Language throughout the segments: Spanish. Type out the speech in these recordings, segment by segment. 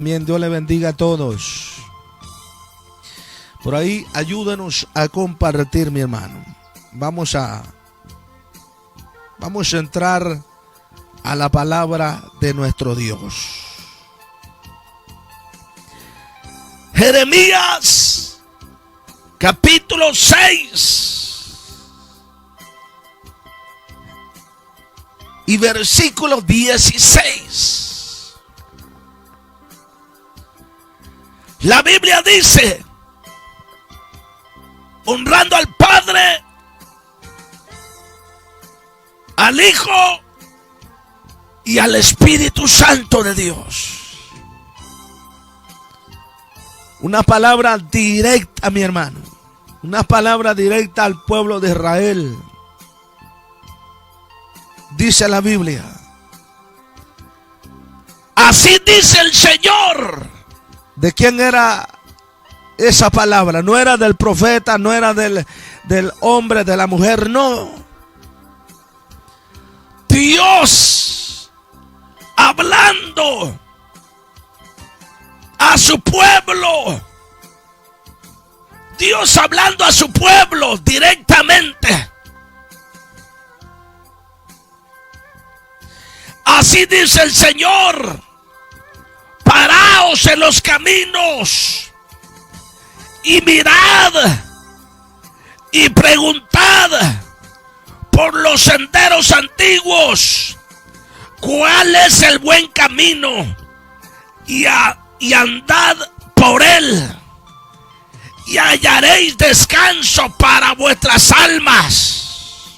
Bien, Dios le bendiga a todos. Por ahí, ayúdenos a compartir, mi hermano. Vamos a entrar a la palabra de nuestro Dios. Jeremías, capítulo 6 y versículo 16. La Biblia dice: honrando al Padre, al Hijo y al Espíritu Santo de Dios. Una palabra directa, mi hermano. Una palabra directa al pueblo de Israel. Dice la Biblia: así dice el Señor. ¿De quién era esa palabra? No era del profeta, no era del hombre, de la mujer, no. Dios hablando a su pueblo. Dios hablando a su pueblo directamente. Así dice el Señor: paraos en los caminos y mirad y preguntad por los senderos antiguos cuál es el buen camino, y andad por él y hallaréis descanso para vuestras almas.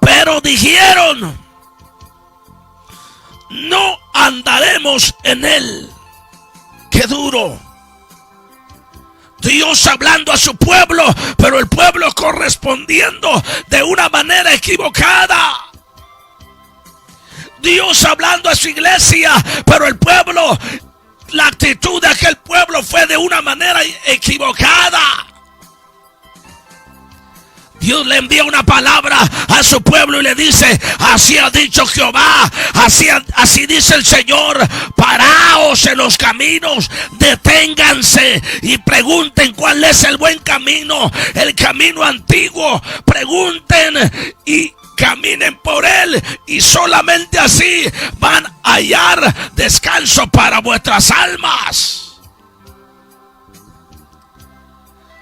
Pero dijeron: no andaremos en él. Qué duro. Dios hablando a su pueblo, pero el pueblo correspondiendo de una manera equivocada. Dios hablando a su iglesia, pero el pueblo, la actitud de aquel pueblo fue de una manera equivocada. Dios le envía una palabra a su pueblo y le dice: así ha dicho Jehová, así dice el Señor: paraos en los caminos, deténganse y pregunten cuál es el buen camino, el camino antiguo. Pregunten y caminen por él, y solamente así van a hallar descanso para vuestras almas.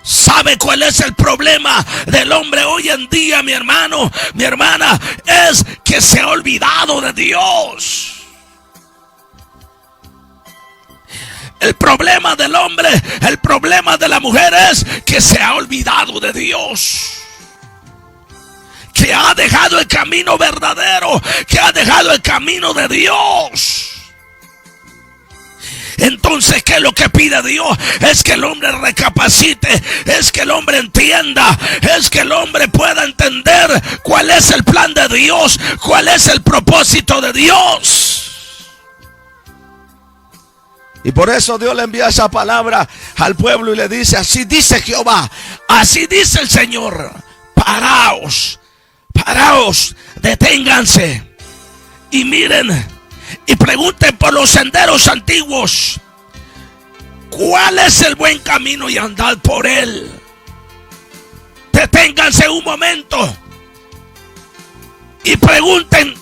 ¿Sabe cuál es el problema del hombre hoy en día, mi hermano, mi hermana? Es que se ha olvidado de Dios. El problema del hombre, el problema de la mujer es que se ha olvidado de Dios. Que ha dejado el camino verdadero, que ha dejado el camino de Dios. Entonces, ¿qué es lo que pide Dios? Es que el hombre recapacite, es que el hombre entienda, es que el hombre pueda entender cuál es el plan de Dios, cuál es el propósito de Dios. Y por eso Dios le envía esa palabra al pueblo y le dice: así dice Jehová, así dice el Señor: paraos, paraos, deténganse y miren y pregunten por los senderos antiguos cuál es el buen camino y andad por él. Deténganse un momento y pregunten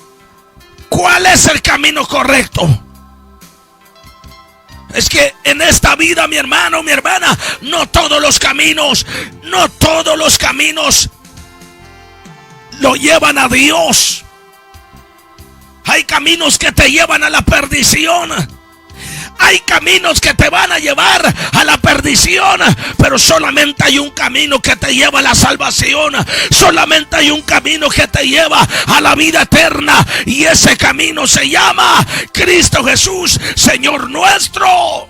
cuál es el camino correcto. Es que en esta vida, mi hermano, mi hermana, no todos los caminos lo llevan a Dios. Hay caminos que te llevan a la perdición. Hay caminos que te van a llevar a la perdición, pero solamente hay un camino que te lleva a la salvación. Solamente hay un camino que te lleva a la vida eterna, y ese camino se llama Cristo Jesús, Señor nuestro.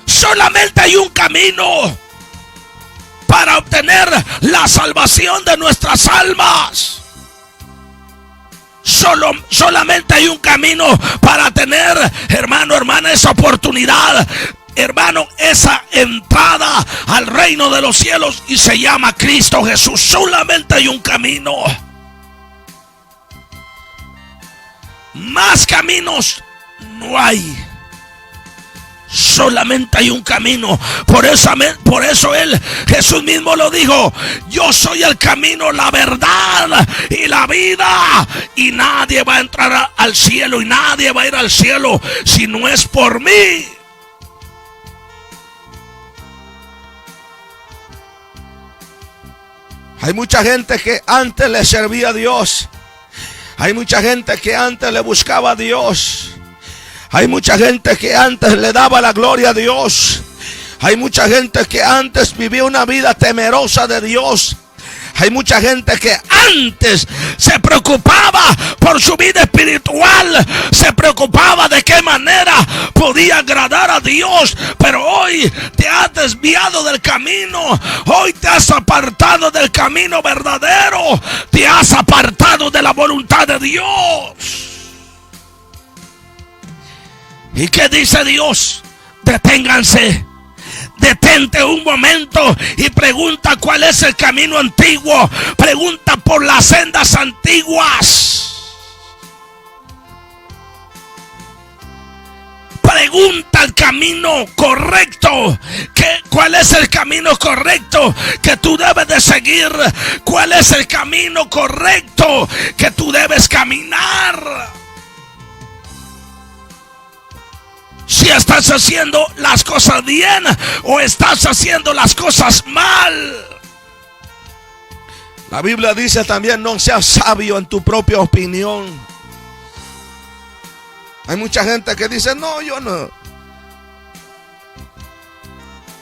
Solamente hay un camino para obtener la salvación de nuestras almas. Solamente hay un camino para tener, hermano, hermana, esa oportunidad, hermano, esa entrada al reino de los cielos, y se llama Cristo Jesús. Solamente hay un camino. Más caminos no hay. Solamente hay un camino. Por eso Jesús mismo lo dijo: yo soy el camino, la verdad y la vida, y nadie va a entrar al cielo, y nadie va a ir al cielo si no es por mí. Hay mucha gente que antes le servía a Dios. Hay mucha gente que antes le buscaba a Dios. Hay mucha gente que antes le daba la gloria a Dios. Hay mucha gente que antes vivía una vida temerosa de Dios. Hay mucha gente que antes se preocupaba por su vida espiritual, se preocupaba de qué manera podía agradar a Dios. Pero hoy te has desviado del camino, hoy te has apartado del camino verdadero, te has apartado de la voluntad de Dios. ¿Y qué dice Dios? Deténganse. Detente un momento y pregunta cuál es el camino antiguo. Pregunta por las sendas antiguas. Pregunta el camino correcto. ¿Cuál es el camino correcto que tú debes de seguir? ¿Cuál es el camino correcto que tú debes caminar? Si estás haciendo las cosas bien o estás haciendo las cosas mal. La Biblia dice también: no seas sabio en tu propia opinión. Hay mucha gente que dice: no, yo no.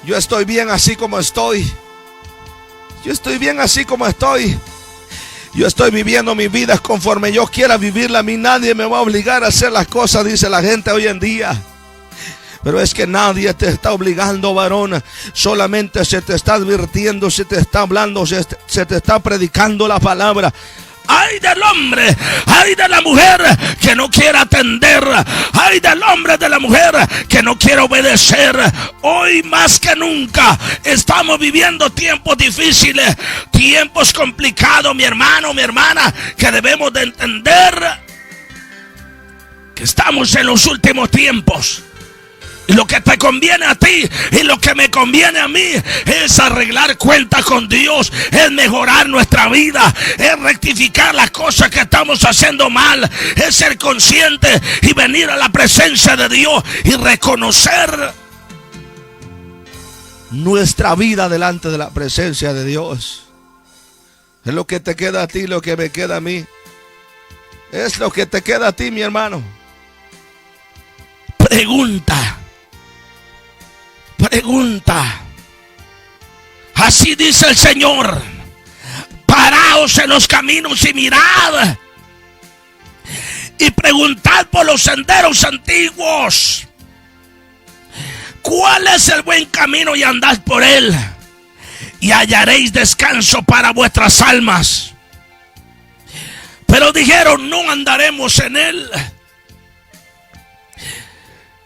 Yo estoy bien así como estoy. Yo estoy bien así como estoy. Yo estoy viviendo mi vida conforme yo quiera vivirla. A mí nadie me va a obligar a hacer las cosas, dice la gente hoy en día. Pero es que nadie te está obligando, varón. Solamente se te está advirtiendo, se te está hablando, se te está predicando la palabra. Ay del hombre, ay de la mujer que no quiere atender. Ay del hombre, de la mujer que no quiere obedecer. Hoy más que nunca estamos viviendo tiempos difíciles, tiempos complicados, mi hermano, mi hermana, que debemos de entender que estamos en los últimos tiempos. Y lo que te conviene a ti y lo que me conviene a mí es arreglar cuentas con Dios, es mejorar nuestra vida, es rectificar las cosas que estamos haciendo mal, es ser consciente y venir a la presencia de Dios y reconocer nuestra vida delante de la presencia de Dios. Es lo que te queda a ti, lo que me queda a mí. Es lo que te queda a ti, mi hermano. Pregunta. Así dice el Señor: paraos en los caminos y mirad y preguntad por los senderos antiguos cuál es el buen camino, y andad por él y hallaréis descanso para vuestras almas. Pero dijeron: no andaremos en él.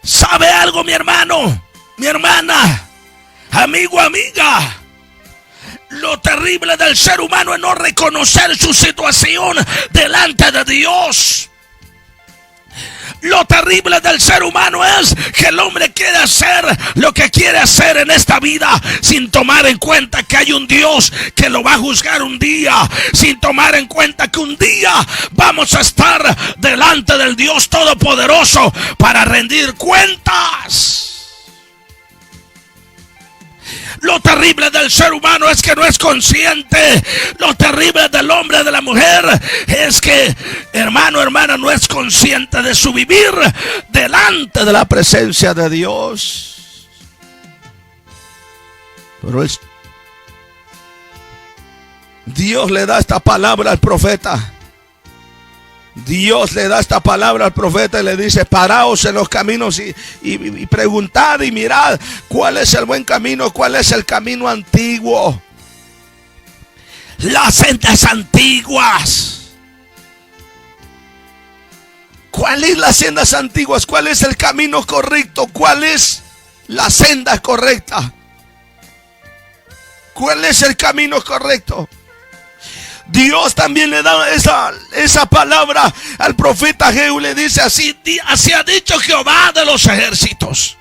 ¿Sabe algo, mi hermano, mi hermana, amigo, amiga? Lo terrible del ser humano es no reconocer su situación delante de Dios. Lo terrible del ser humano es que el hombre quiere hacer lo que quiere hacer en esta vida sin tomar en cuenta que hay un Dios que lo va a juzgar un día, sin tomar en cuenta que un día vamos a estar delante del Dios Todopoderoso para rendir cuentas. Lo terrible del ser humano es que no es consciente. Lo terrible del hombre, de la mujer, es que, hermano, hermana, no es consciente de su vivir delante de la presencia de Dios. Pero Dios le da esta palabra al profeta. Dios le da esta palabra al profeta y le dice: paraos en los caminos y preguntad y mirad cuál es el buen camino, cuál es el camino antiguo, las sendas antiguas. ¿Cuál es las sendas antiguas? ¿Cuál es el camino correcto? ¿Cuál es la senda correcta? ¿Cuál es el camino correcto? Dios también le da esa palabra al profeta Ageo. Le dice así ha dicho Jehová de los ejércitos.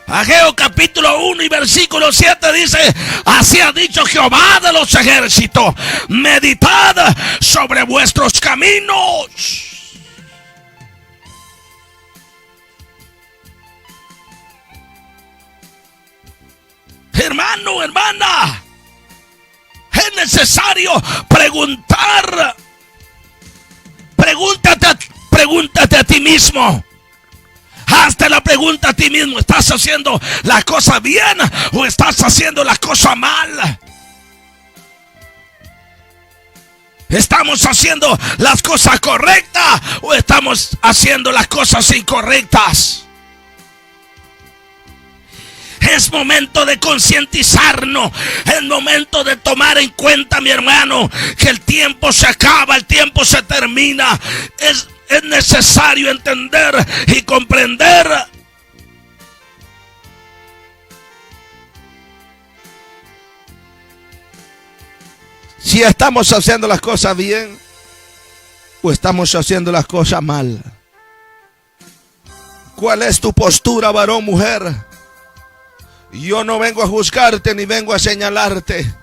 Ageo capítulo 1 y versículo 7 dice: así ha dicho Jehová de los ejércitos, meditad sobre vuestros caminos. Hermano, hermana, es necesario preguntar. Pregúntate a ti mismo. Hazte la pregunta a ti mismo: ¿estás haciendo la cosa bien o estás haciendo la cosa mal? ¿Estamos haciendo las cosas correctas o estamos haciendo las cosas incorrectas? Es momento de concientizarnos. Es momento de tomar en cuenta, mi hermano, que el tiempo se acaba, el tiempo se termina. Es necesario entender y comprender si estamos haciendo las cosas bien o estamos haciendo las cosas mal. ¿Cuál es tu postura, varón, mujer? Yo no vengo a juzgarte ni vengo a señalarte,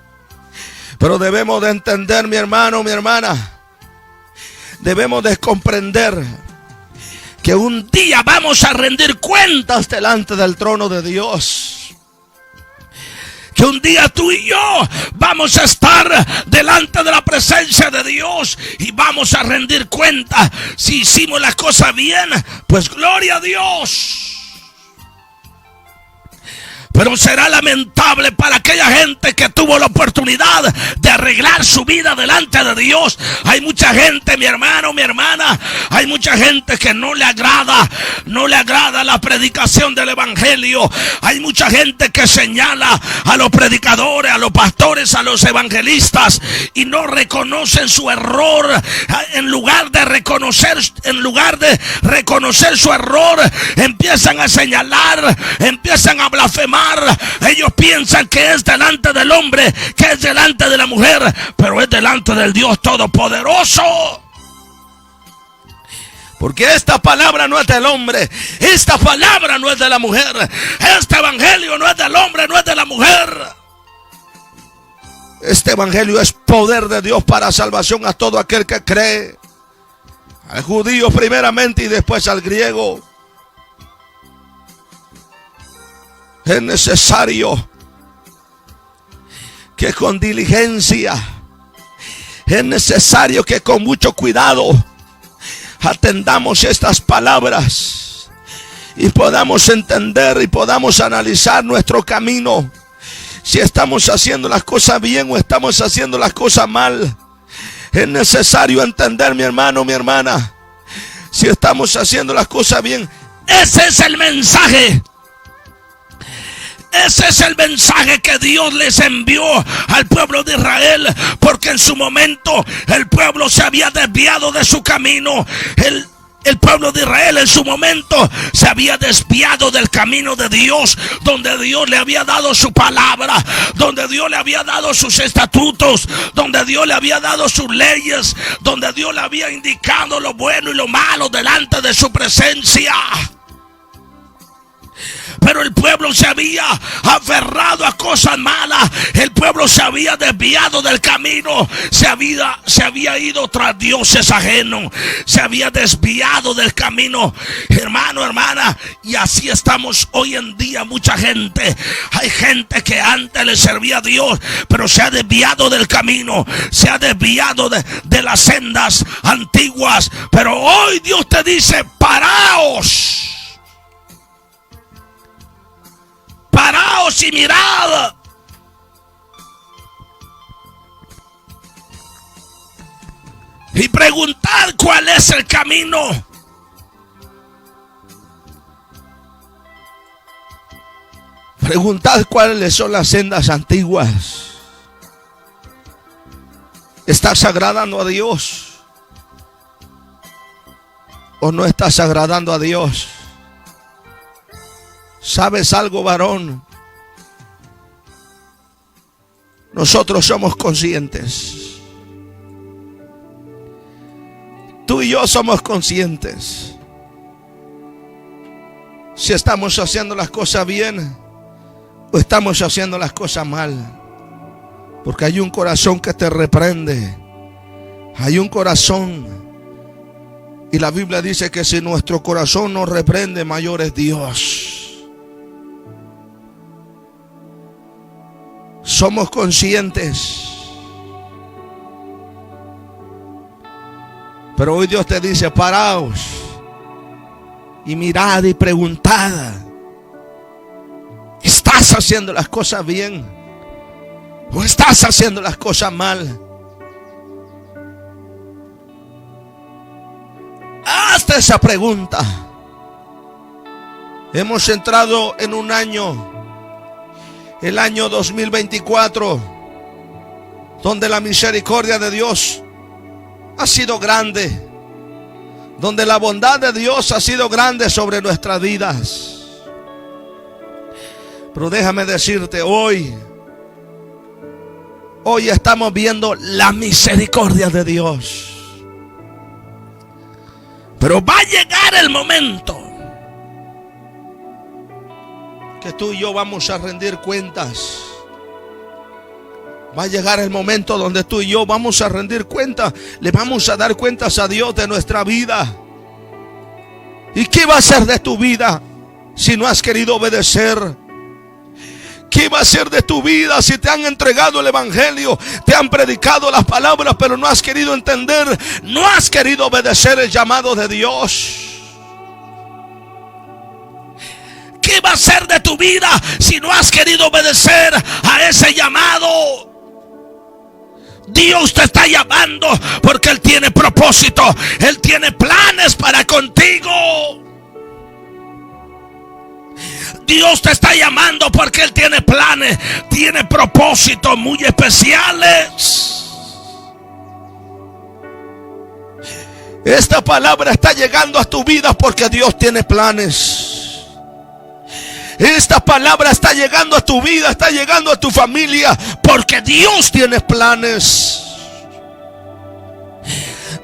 pero debemos de entender, mi hermano, mi hermana, debemos de comprender que un día vamos a rendir cuentas delante del trono de Dios. Que un día tú y yo vamos a estar delante de la presencia de Dios y vamos a rendir cuenta. Si hicimos las cosas bien, pues gloria a Dios. Pero será lamentable para aquella gente que tuvo la oportunidad de arreglar su vida delante de Dios. Hay mucha gente, mi hermano, mi hermana, hay mucha gente que no le agrada la predicación del evangelio. Hay mucha gente que señala a los predicadores, a los pastores, a los evangelistas y no reconocen su error. En lugar de reconocer su error, empiezan a señalar, empiezan a blasfemar. Ellos piensan que es delante del hombre, que es delante de la mujer, pero es delante del Dios Todopoderoso. Porque esta palabra no es del hombre, esta palabra no es de la mujer, este evangelio no es del hombre, no es de la mujer. Este evangelio es poder de Dios para salvación a todo aquel que cree, al judío primeramente y después al griego. Es necesario que con diligencia, es necesario que con mucho cuidado atendamos estas palabras y podamos entender y podamos analizar nuestro camino. Si estamos haciendo las cosas bien o estamos haciendo las cosas mal. Es necesario entender, mi hermano, mi hermana, si estamos haciendo las cosas bien. Ese es el mensaje. Ese es el mensaje que Dios les envió al pueblo de Israel, porque en su momento el pueblo se había desviado de su camino. El pueblo de Israel en su momento se había desviado del camino de Dios, donde Dios le había dado su palabra, donde Dios le había dado sus estatutos, donde Dios le había dado sus leyes, donde Dios le había indicado lo bueno y lo malo delante de su presencia. Pero el pueblo se había aferrado a cosas malas. El pueblo se había desviado del camino. Se había ido tras dioses ajenos. Se había desviado del camino. Hermano, hermana. Y así estamos hoy en día mucha gente. Hay gente que antes le servía a Dios, pero se ha desviado del camino. Se ha desviado de las sendas antiguas. Pero hoy Dios te dice: paraos. Paraos y mirad. Y preguntad cuál es el camino. Preguntad cuáles son las sendas antiguas. ¿Estás agradando a Dios o no estás agradando a Dios? ¿Sabes algo, varón? nosotros somos conscientes. Tú y yo somos conscientes si estamos haciendo las cosas bien o estamos haciendo las cosas mal. Porque hay un corazón que te reprende. Hay un corazón. Y la Biblia dice que si nuestro corazón nos reprende, mayor es Dios. Somos conscientes. Pero hoy Dios te dice: paraos y mirad y preguntad, ¿estás haciendo las cosas bien o estás haciendo las cosas mal? Hazte esa pregunta. Hemos entrado en un año, el año 2024, donde la misericordia de Dios ha sido grande, donde la bondad de Dios ha sido grande sobre nuestras vidas. Pero déjame decirte, hoy estamos viendo la misericordia de Dios. Pero va a llegar el momento que tú y yo vamos a rendir cuentas. Va a llegar el momento donde tú y yo vamos a rendir cuentas. Le vamos a dar cuentas a Dios de nuestra vida. ¿Y qué va a ser de tu vida si no has querido obedecer? ¿Qué va a ser de tu vida si te han entregado el evangelio, te han predicado las palabras, pero no has querido entender, no has querido obedecer el llamado de Dios? ¿Qué va a ser de tu vida si no has querido obedecer a ese llamado? Dios te está llamando porque Él tiene propósito. Él tiene planes para contigo. Dios te está llamando porque Él tiene planes, tiene propósitos muy especiales. Esta palabra está llegando a tu vida porque Dios tiene planes. Esta palabra está llegando a tu vida, está llegando a tu familia, porque Dios tiene planes.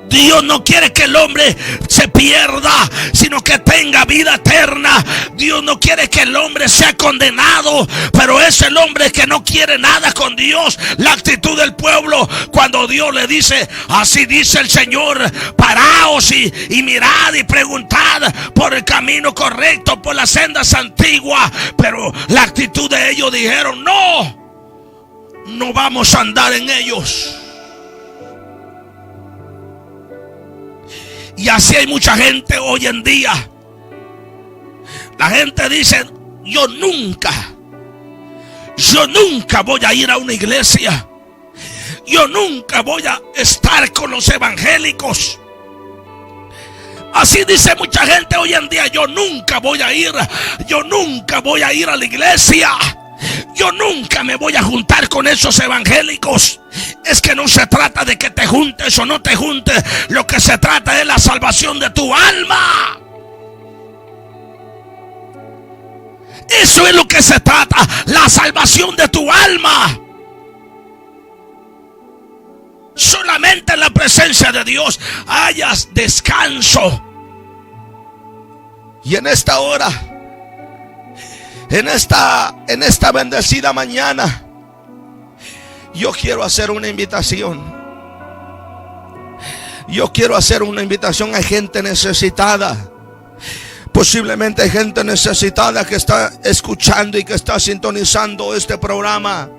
Dios no quiere que el hombre se pierda, sino que tenga vida eterna. Dios no quiere que el hombre sea condenado, pero es el hombre que no quiere nada con Dios. La actitud del pueblo cuando Dios le dice: así dice el Señor, paraos y mirad y preguntad por el camino correcto, por las sendas antiguas. Pero la actitud de ellos dijeron: no vamos a andar en ellos. Y así hay mucha gente hoy en día. La gente dice: yo nunca voy a ir a una iglesia. Yo nunca voy a estar con los evangélicos. Así dice mucha gente hoy en día: yo nunca voy a ir a la iglesia. Yo nunca me voy a juntar con esos evangélicos. Es que no se trata de que te juntes o no te juntes. Lo que se trata es la salvación de tu alma. Eso es lo que se trata, la salvación de tu alma. Solamente en la presencia de Dios hayas descanso. Y en esta hora, en esta bendecida mañana, yo quiero hacer una invitación. Yo quiero hacer una invitación a gente necesitada. Posiblemente hay gente necesitada que está escuchando y que está sintonizando este programa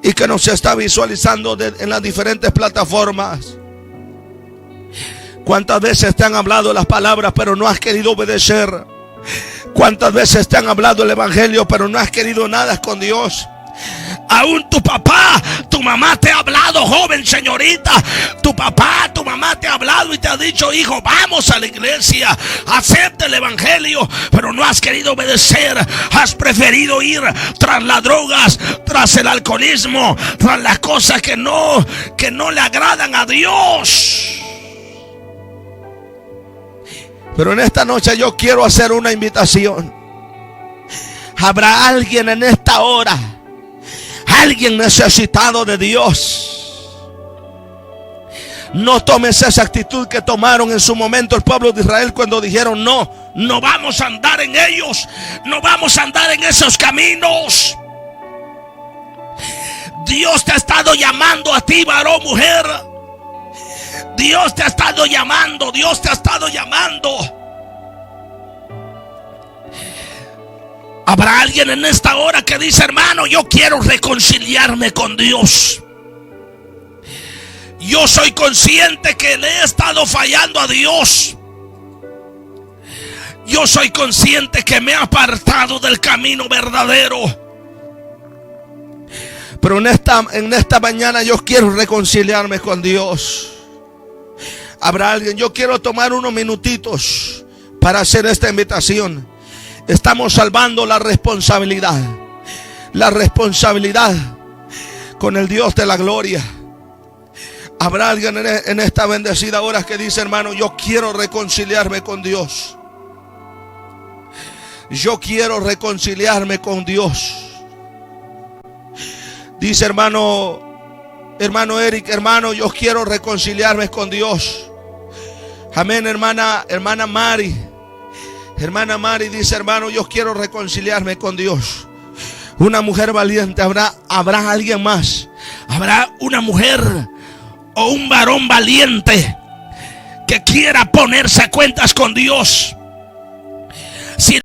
y que nos está visualizando en las diferentes plataformas. ¿Cuántas veces te han hablado las palabras pero no has querido obedecer? ¿Cuántas veces te han hablado el evangelio pero no has querido nada con Dios? Aún tu papá, tu mamá te ha hablado, joven, señorita. Tu papá, tu mamá te ha hablado y te ha dicho: hijo, vamos a la iglesia, acepta el evangelio, pero no has querido obedecer. Has preferido ir tras las drogas, tras el alcoholismo, tras las cosas que no le agradan a Dios. Pero en esta noche yo quiero hacer una invitación. Habrá alguien en esta hora, alguien necesitado de Dios. No tomes esa actitud que tomaron en su momento el pueblo de Israel cuando dijeron: no vamos a andar en ellos, no vamos a andar en esos caminos. Dios te ha estado llamando a ti, varón, mujer. Dios te ha estado llamando, Dios te ha estado llamando. Habrá alguien en esta hora que dice: hermano, yo quiero reconciliarme con Dios. Yo soy consciente que le he estado fallando a Dios. Yo soy consciente que me he apartado del camino verdadero. Pero en esta mañana yo quiero reconciliarme con Dios. Habrá alguien. Yo quiero tomar unos minutitos para hacer esta invitación. Estamos salvando la responsabilidad con el Dios de la gloria. Habrá alguien en esta bendecida hora que dice: hermano, yo quiero reconciliarme con Dios. Yo quiero reconciliarme con Dios. Dice hermano Eric: hermano, yo quiero reconciliarme con Dios. Amén. Hermana Mari. Hermana Mari dice: hermano, yo quiero reconciliarme con Dios. Una mujer valiente. Habrá alguien más. Habrá una mujer o un varón valiente que quiera ponerse a cuentas con Dios.